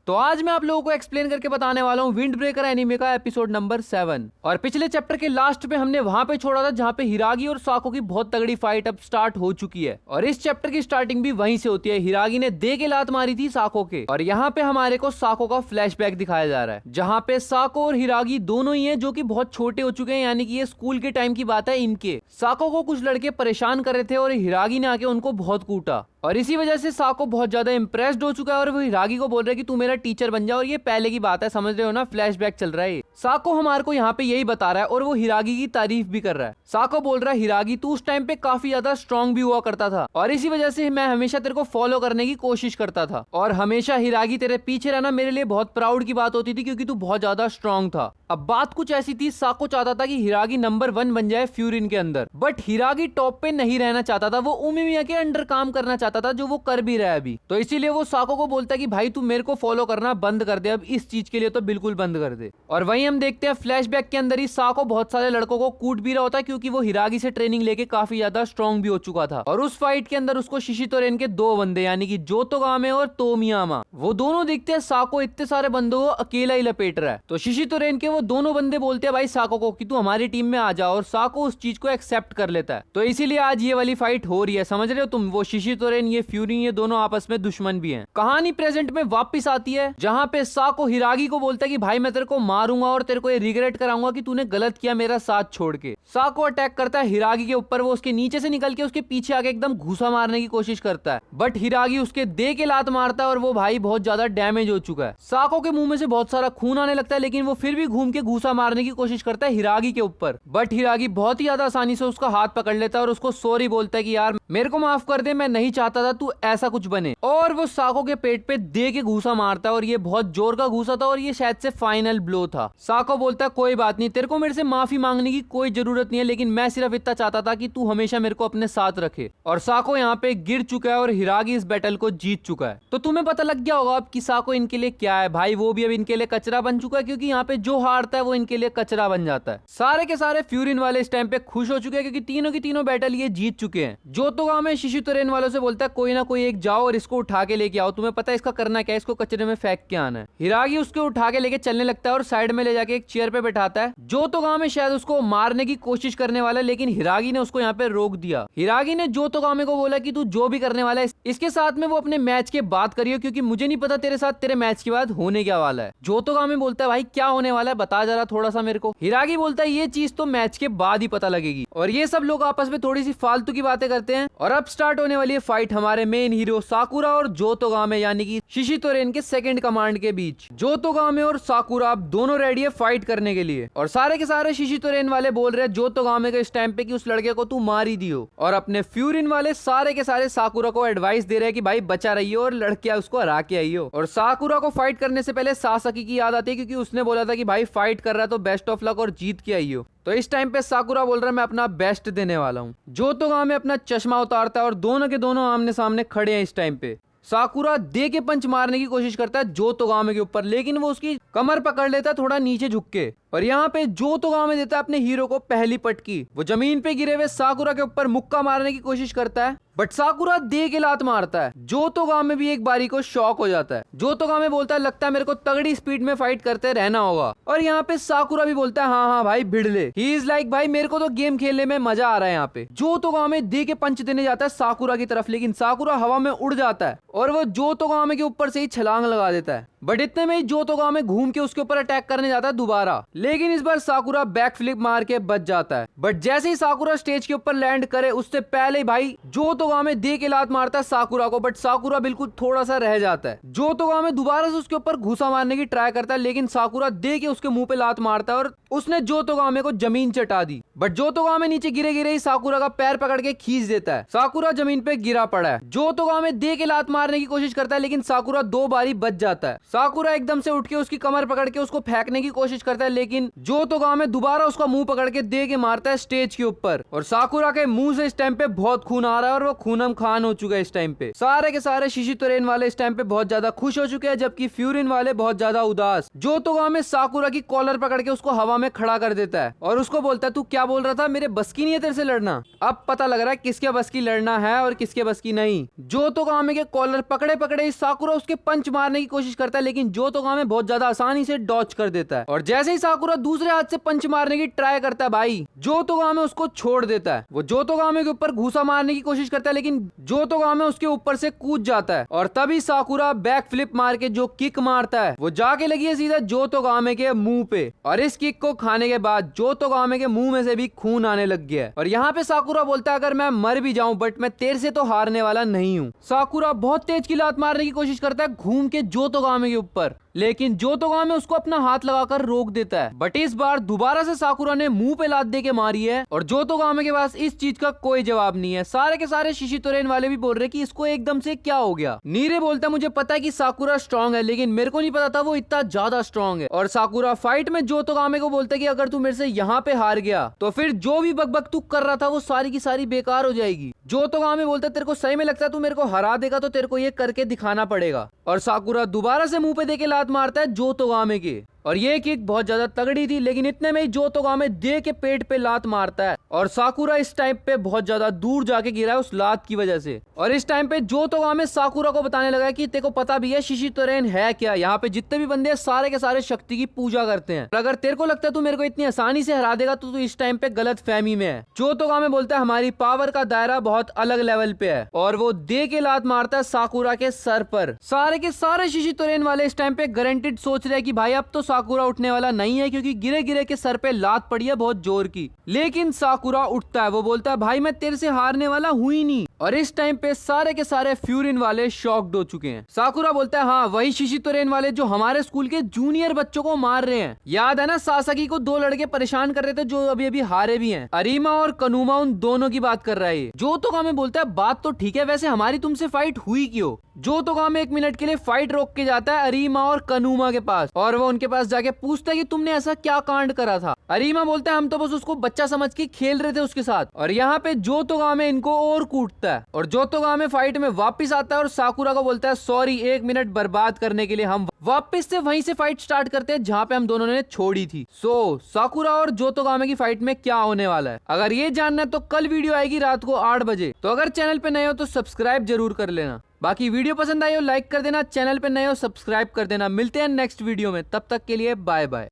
तो आज मैं आप लोगों को एक्सप्लेन करके बताने वाला हूँ विंड ब्रेकर एनीमे का एपिसोड नंबर 7। और पिछले चैप्टर के लास्ट पे हमने वहां पे छोड़ा था जहाँ पे हिरागी और साको की बहुत तगड़ी फाइट अब स्टार्ट हो चुकी है। और इस चैप्टर की स्टार्टिंग भी वहीं से होती है। हिरागी ने दे के लात मारी थी साको के, और यहाँ पे हमारे को साको का फ्लैशबैक दिखाया जा रहा है, जहाँ पे साको और हिरागी दोनों ही हैं जो कि बहुत छोटे हो चुके हैं, यानी कि ये स्कूल के टाइम की बात है इनके। साको को कुछ लड़के परेशान कर रहे थे और हिरागी ने आके उनको बहुत कूटा, और इसी वजह से साको बहुत ज्यादा इंप्रेस्ड हो चुका है और वो हिरागी को बोल रहा है कि तू मेरा टीचर बन जा। और ये पहले की बात है, समझ रहे हो ना, फ्लैशबैक चल रहा है। साको हमारे को यहाँ पे यही बता रहा है और वो हिरागी की तारीफ भी कर रहा है। साको बोल रहा है हिरागी तू उस टाइम पे काफी ज्यादा स्ट्रांग भी हुआ करता था, और इसी वजह से मैं हमेशा तेरे को फॉलो करने की कोशिश करता था, और हमेशा हिरागी तेरे पीछे रहना मेरे लिए बहुत प्राउड की बात होती थी क्योंकि तू बहुत ज्यादा स्ट्रांग था। अब बात कुछ ऐसी थी, साको चाहता था कि हिरागी नंबर 1 बन जाए फ्यूरिन के अंदर, बट हिरागी टॉप पे नहीं रहना चाहता था। वो उमिमिया के अंडर काम करना चाहता था, जो वो कर भी रहा है अभी। तो इसीलिए वो साको को बोलता है कि भाई तू मेरे को फॉलो करना बंद कर दे, अब इस चीज के लिए तो बिल्कुल बंद कर दे। और वहीं हम देखते हैं फ्लैशबैक के अंदर ही साको बहुत सारे लड़कों को कूट भी रहा होता है, क्योंकि वो हिरागी से ट्रेनिंग लेके काफी ज्यादा स्ट्रांग भी हो चुका था। और उस फाइट के अंदर उसको शिशितोरेन के 2 बंदे यानी कि जोतोगामे और तोमियामा, वो दोनों दिखते हैं साको इतने सारे बंदों को अकेला ही लपेट रहा है। तो शिशितोरेन के वो दोनों बंदे बोलते हैं भाई साको को कि तू हमारी टीम में आ जाओ, और साको उस चीज को एक्सेप्ट कर लेता है। तो इसीलिए आज ये वाली फाइट हो रही है, समझ रहे हो तुम। वो शिशितोरेन ये फ्यूरी ये दोनों आपस में दुश्मन भी हैं। कहानी प्रेजेंट में वापस आती है, जहां पे साको हिरागी को बोलता है कि भाई मैं तेरे को मारूंगा और तेरे को ये रिग्रेट कराऊंगा कि तूने गलत किया मेरा साथ छोड़ के। साको अटैक करता है हिरागी के ऊपर, वो उसके नीचे से निकल के उसके पीछे आके एकदम घुसा मारने की कोशिश करता है, बट हिरागी उसके दे के लात मारता है और वो भाई बहुत ज्यादा डैमेज हो चुका है। साको के मुंह में से बहुत सारा खून आने लगता है, लेकिन वो फिर भी घूम के घुसा मारने की कोशिश करता है हिरागी के ऊपर, बट हिरागी बहुत ही ज्यादा आसानी से उसका हाथ पकड़ लेता है और उसको सॉरी बोलता है कि यार मेरे को माफ कर दे, मैं नहीं चाहता था तू ऐसा कुछ बने। और वो साको के पेट पे दे के घूसा मारता है, और ये बहुत जोर का घूसा था और ये शायद से फाइनल ब्लो था। साको बोलता है कोई बात नहीं, तेरे को मेरे से माफी मांगने की कोई जरूरत नहीं है, लेकिन मैं सिर्फ इतना चाहता था कि तू हमेशा मेरे को अपने साथ रखे। और साको यहाँ पे गिर चुका है और हिरागी इस बैटल को जीत चुका है। तो तुम्हें पता लग गया होगा अब कि साको इनके लिए क्या है। भाई वो भी अब इनके लिए कचरा बन चुका है, क्योंकि यहाँ पे जो हारता है वो इनके लिए कचरा बन जाता है। सारे के सारे फ्यूरिन वाले इस टाइम पे खुश हो चुके हैं, क्योंकि तीनों की तीनों बैटल ये जीत चुके हैं। जोतोगामे शिशितोरेन वालों से बोलता है कोई ना कोई एक जाओ और इसको उठा के लेके आओ, तुम्हें पता है इसका करना क्या है, इसको कचरे में फेंक के आना है। हिरागी उसको उठा के लेके चलने लगता है और साइड में ले जाके एक चेयर पे बैठाता है। जोतोगामे शायद उसको मारने की कोशिश करने वाला है, लेकिन हिरागी ने उसको यहाँ पे रोक दिया। हिरागी ने जोतोगामे को बोला कि तू जो भी करने वाला है इसके साथ में वो अपने मैच के बाद करियो, क्योंकि मुझे नहीं पता तेरे साथ तेरे मैच के बाद होने क्या वाला है। जोतोगामे बोलता है भाई क्या होने वाला है, बता जरा थोड़ा सा मेरे को। हिरागी बोलता है ये चीज तो मैच के बाद ही पता लगेगी। और ये सब लोग आपस में थोड़ी सी फालतू की बातें करते हैं, और अब स्टार्ट होने वाली है फाइट हमारे मेन हीरो साकुरा और जोतोगामे यानी कि शिशितोरेन के सेकंड कमांड के बीच। जोतोगामे और साकुरा अब दोनों रेडी है फाइट करने के लिए, और सारे के सारे शिशितोरेन वाले बोल रहे हैं जोतोगामे के इस टाइम पे कि उस लड़के को तू मार ही दियो, और अपने फ्यूरिन वाले सारे के सारे साकुरा को एडवाइस दे रहे हैं कि भाई बचा रहियो और लड़कियां उसको हरा के आइयो। और साकुरा को फाइट करने से पहले सासाकी की याद आती है, क्योंकि उसने बोला था कि भाई फाइट कर रहा है तो बेस्ट ऑफ लक और जीत के आइयो। तो इस टाइम पे साकुरा बोल रहा है मैं अपना बेस्ट देने वाला हूँ। जोतोगामे अपना चश्मा उतारता है और दोनों के दोनों आमने सामने खड़े हैं इस टाइम पे। साकुरा दे के पंच मारने की कोशिश करता है जोतोगामे के ऊपर, लेकिन वो उसकी कमर पकड़ लेता है थोड़ा नीचे झुक के, और यहाँ पे जोतोगामे देता है अपने हीरो को पहली पटकी। वो जमीन पे गिरे हुए साकुरा के ऊपर मुक्का मारने की कोशिश करता है, बट साकुरा दे के लात मारता है। जोतोगामे भी एक बारी को शॉक हो जाता है। जोतोगामे बोलता है लगता है मेरे को तगड़ी स्पीड में फाइट करते रहना होगा, और यहाँ पे साकुरा भी बोलता है हाँ हाँ भाई भिड़ ले। ही इज लाइक भाई मेरे को तो गेम खेलने में मजा आ रहा है यहाँ पे। जोतोगामे दे के पंच देने जाता है साकुरा की तरफ, लेकिन साकुरा हवा में उड़ जाता है और वो जोतोगामे के ऊपर से ही छलांग लगा देता है। बट इतने में ही जोतोगामे घूम के उसके ऊपर अटैक करने जाता है दोबारा, लेकिन इस बार साकुरा बैक फ्लिप मार के बच जाता है। बट जैसे ही साकुरा स्टेज के ऊपर लैंड करे उससे पहले ही भाई जोतोगामे दे के लात मारता है साकुरा को, बट साकुरा बिल्कुल थोड़ा सा रह जाता है। जोतोगामे दोबारा से उसके ऊपर घुसा मारने की ट्राई करता है, लेकिन साकुरा दे के उसके मुंह पे लात मारता है और उसने जोतोगामे को जमीन चटा दी। बट जोतोगामे नीचे गिरे गिरे ही साकुरा का पैर पकड़ के खींच देता है। साकुरा जमीन पे गिरा पड़ा है। जोतोगामे दे के लात मारने की कोशिश करता है, लेकिन साकुरा 2 बारी बच जाता है। साकुरा एकदम से उठ के उसकी कमर पकड़ के उसको फेंकने की कोशिश करता है, लेकिन जोतोगामे दोबारा उसका मुंह पकड़ के दे के मारता है स्टेज के ऊपर, और साकुरा के मुंह से इस टाइम पे बहुत खून आ रहा है और वो खूनम खान हो चुका है इस टाइम पे। सारे के सारे शिशितोरेन वाले इस टाइम पे बहुत ज्यादा खुश हो चुके हैं, जबकि फ्यूरिन वाले बहुत ज्यादा उदास। जोतोगामे साकुरा की कॉलर पकड़ के उसको हवा में खड़ा कर देता है और उसको बोलता है तू क्या बोल रहा था, मेरे बस की नहीं है तेरे से लड़ना। अब पता लग रहा है किसके बस की लड़ना है और किसके बस की नहीं। जोतोगामे के कॉलर पकड़े पकड़े साकुरा उसके पंच मारने की कोशिश करता है, लेकिन जोतोगामे बहुत ज्यादा आसानी से डॉच कर देता है। और जैसे ही साकुरा दूसरे हाथ से पंच मारने की ट्राई करता है भाई, जोतोगामे उसको छोड़ देता है। वो जोतोगामे के ऊपर घूसा मारने की कोशिश करता है लेकिन जोतोगामे उसके ऊपर से कूद जाता है और तभी साकुरा बैक फ्लिप मार के जो किक मारता है वो जाके लगी है सीधा जोतोगामे के मुंह पे। और इस किक को खाने के बाद जोतोगामे के मुंह में से भी खून आने लग गया है। और यहाँ पे साकुरा बोलता है अगर मैं मर भी जाऊं बट मैं तेरे से तो हारने वाला नहीं हूँ। साकुरा बहुत तेज की लात मारने की कोशिश करता है घूम के जोतोगामे के ऊपर, लेकिन जोतोगामे उसको अपना हाथ लगाकर रोक देता है। बट इस बार दोबारा से साकुरा ने मुंह पे लात दे के मारी है और जोतोगामे के पास इस चीज का कोई जवाब नहीं है। सारे के सारे शिशितोरेन वाले भी बोल रहे कि इसको एकदम से क्या हो गया। नीरे बोलता मुझे पता है कि साकुरा स्ट्रांग है लेकिन मेरे को नहीं पता था वो इतना ज्यादा स्ट्रांग है। और साकुरा फाइट में जोतोगामे को बोलता है कि अगर तू मेरे से यहाँ पे हार गया तो फिर जो भी बकबक तू कर रहा था वो सारी की सारी बेकार हो जाएगी। जोतोगामे बोलता है तेरे को सही में लगता है तू मेरे को हरा देगा तो तेरे को ये करके दिखाना पड़ेगा। और साकुरा दोबारा से मुंह पे देके लात मारता है जोतोगामे के और ये किक बहुत ज्यादा तगड़ी थी लेकिन इतने में ही जोतोगामे दे के पेट पे लात मारता है और साकुरा इस टाइम पे बहुत ज्यादा दूर जाके गिरा है उस लात की वजह से। और इस टाइम पे जोतोगामे साकुरा को बताने लगा कि तेरे को पता भी है शिशितोरेन है क्या, यहाँ पे जितने भी बंदे सारे के सारे शक्ति की पूजा करते हैं। अगर तेरे को लगता है तू मेरे को इतनी आसानी से हरा देगा तो तू इस टाइम पे गलत फहमी में है। जोतोगामे बोलता है हमारी पावर का दायरा बहुत अलग लेवल पे है और वो दे के लात मारता है साकुरा के सर पर। सारे के सारे शिशितोरेन वाले इस टाइम पे गारंटेड सोच रहे हैं कि भाई अब तो साकुरा उठने वाला नहीं है क्योंकि गिरे गिरे के सर पे लात पड़ी है बहुत जोर की। लेकिन साकुरा उठता है, वो बोलता है भाई मैं तेरे से हारने वाला हूं ही नहीं। और इस टाइम पे सारे के सारे फ्यूरिन वाले शॉक्ड हो चुके हैं। साकुरा बोलता है हाँ वही शिशितोरेन वाले जो हमारे स्कूल के जूनियर बच्चों को मार रहे हैं। याद है ना सासाकी को दो लड़के परेशान कर रहे थे जो अभी अभी हारे भी हैं। अरीमा और कनुमा उन दोनों की बात कर रहा है। जोतोगामे बोलता है बात तो ठीक है, वैसे हमारी तुमसे फाइट हुई क्यों। जोतोगामे एक मिनट के लिए फाइट रोक के जाता है अरीमा और कनुमा के पास और वो उनके पास जाके पूछता है कि तुमने ऐसा क्या कांड करा था। अरीमा बोलता है हम तो बस उसको बच्चा समझ के खेल रहे थे उसके साथ। और यहाँ पे जोतोगामे इनको और कूटता है और जोतोगामे फाइट में वापस आता है और साकुरा को बोलता है सॉरी 1 मिनट बर्बाद करने के लिए, हम वापस से वहीं से फाइट स्टार्ट करते हैं जहाँ पे हम दोनों ने छोड़ी थी। साकुरा और जोतोगामे की फाइट में क्या होने वाला है अगर ये जानना है तो कल वीडियो आएगी रात को 8 बजे। तो अगर चैनल पे नए हो तो सब्सक्राइब जरूर कर लेना। बाकी वीडियो पसंद आई हो लाइक कर देना, चैनल पे नए हो सब्सक्राइब कर देना। मिलते हैं नेक्स्ट वीडियो में, तब तक के लिए बाय बाय।